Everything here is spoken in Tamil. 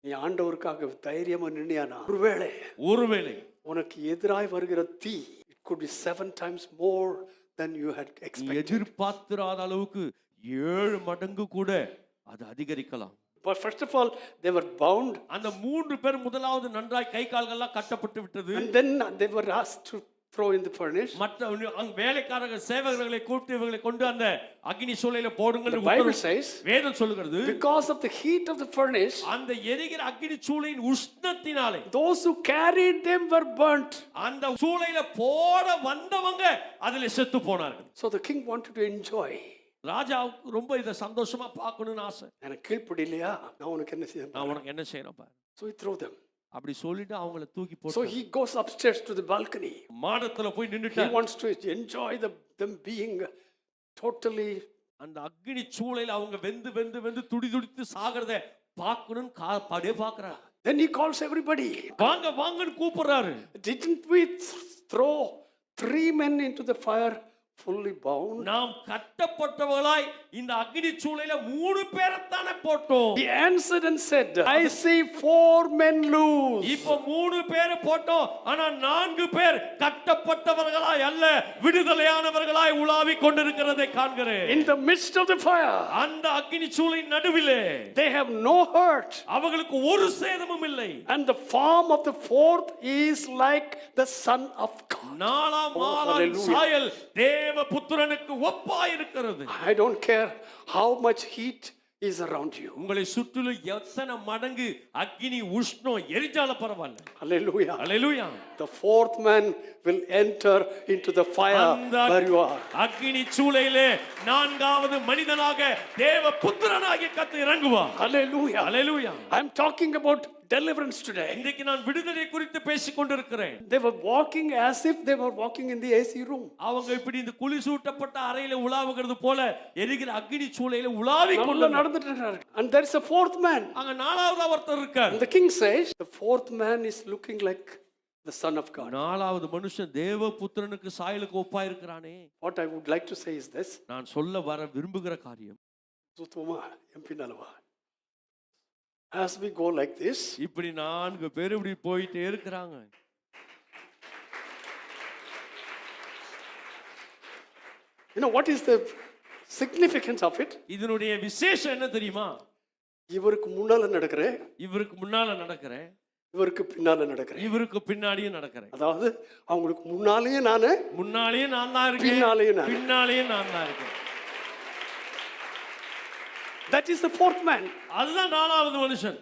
நீ ஆண்டவருக்காக தைரியமா நின்னியானா, ஒருவேளை உனக்கு எதிராய் வருகிற தீ it could be 7 times more than you had expected. எதிர்பார்த்திராத அளவுக்கு 7 மடங்கு கூட அது அதிகரிக்கலாம். But first of all, they were bound. அந்த 3 பேர் முதலாவது நன்றாய் கை கால்கள்லாம் கட்டப்பட்டு விட்டது. And then they were asked to throw in the furnace. மற்ற வேலைக்காரர்கள் சேவகர்களை கூப்பிட்டு இவர்களை கொண்டு அந்த அக்கினி சூளையில போடுங்கள். The Bible says, வேதம் சொல்லுகிறது, because of the heat of the furnace, அந்த எரிகிற அக்கினி சூளையின் உஷ்ணத்தினாலே those who carried them were burnt. அந்த சூளையில போட வந்தவங்க அதிலே செத்து போனார்கள். So the king wanted to enjoy. ராஜாவுக்கு ரொம்ப இத சந்தோஷமா பார்க்கணும்னு ஆசை. எனக்கு கீழ்ப்படியலையா, நான் உனக்கு என்ன செய்யணும் பாரு. So he threw them. அப்படி சொல்லிட்டு அவங்கள தூக்கி போட்டு. So he goes upstairs to the balcony. மாடத்துல போய் நின்னுட்டார். He wants to enjoy them being totally. அந்த அக்கினி சூளையில அவங்க வெந்து துடிதுடித்து சாகிறத பார்க்கணும்னு Bade பார்க்கறார். Then he calls everybody. வாங்கன்னு கூப்பிடுறாரு. Didn't we throw 3 men into the fire fully bound? நாம் கட்டப்பட்டவர்களாய் இந்த அக்கினி சூளையில 3 பேரை தானே போட்டோம். He answered and said, I see 4 men loose. இப்போ 3 பேரை போட்டோம், ஆனா 4 பேர் கட்டப்பட்டவர்களாய் அல்ல விடுதலையானவர்களாய் உலாவிக் கொண்டிருக்கிறதை காண்கிறேன். In the midst of the fire, அந்த அக்கினி சூளையின் நடுவிலே they have no hurt. அவங்களுக்கு ஒரு சேதமும் இல்லை. And the form of the 4th is like the Son of God. நாலாம் ஆளான் சாயல் தேவபுத்திரனுக்கு ஒப்பாய் இருக்கிறது. I don't care how much heat is around you. உங்களை சுற்றிலும் எத்தனை மடங்கு அக்கினி உஷ்ணம் எரிஞ்சால பரவாயில்லை. Hallelujah. Hallelujah. The 4th man will enter into the fire where you are. அக்கினி சூளையிலே 4வது மனிதனாக தேவபுத்திரனாகிய கர்த்தர் இறங்குவார். Hallelujah. Hallelujah. I'm talking about deliverance today. இன்றைக்கு நான் விடுதலை குறித்து பேசிக் கொண்டிருக்கிறேன். They were walking as if they were walking in the AC room. அவங்க இப்படி இந்த குளி சூட்டப்பட்ட அறையில உலாவுகிறது போல எரிகிற அக்கினி சூளையில உலாவிக் கொண்டு நடந்துட்டு இருக்காங்க. And there is a 4th man. அங்க 4வது ஒருத்தர் இருக்கார். The king says the 4th man is looking like the Son of God. 4வது மனுஷன் தேவபுத்திரனுக்கு சாயலுக்கு ஒப்பாய் இருக்கிறானே. What I would like to say is this. நான் சொல்ல வர விரும்புகிற காரியம், சுத்தமா எம்பினலவா, as we go like this, இப்படி 4 பேர் இப்படி போயிட்டே இருக்காங்க. you know what is the significance of it? இதனுடைய விசேஷம் என்ன தெரியுமா? இவருக்கு முன்னால நடக்கிறேன், இவருக்கு முன்னால நடக்கிறேன், இவருக்கு பின்னால நடக்கிறேன், இவருக்கு பின்னாடியே நடக்கிறேன். அதாவது அவங்களுக்கு முன்னாலேயே நான் தான் இருக்கேன், பின்னாலேயே நான் தான் இருக்கேன். That is the 4th man. அதுதான் 4வது மனுஷன்.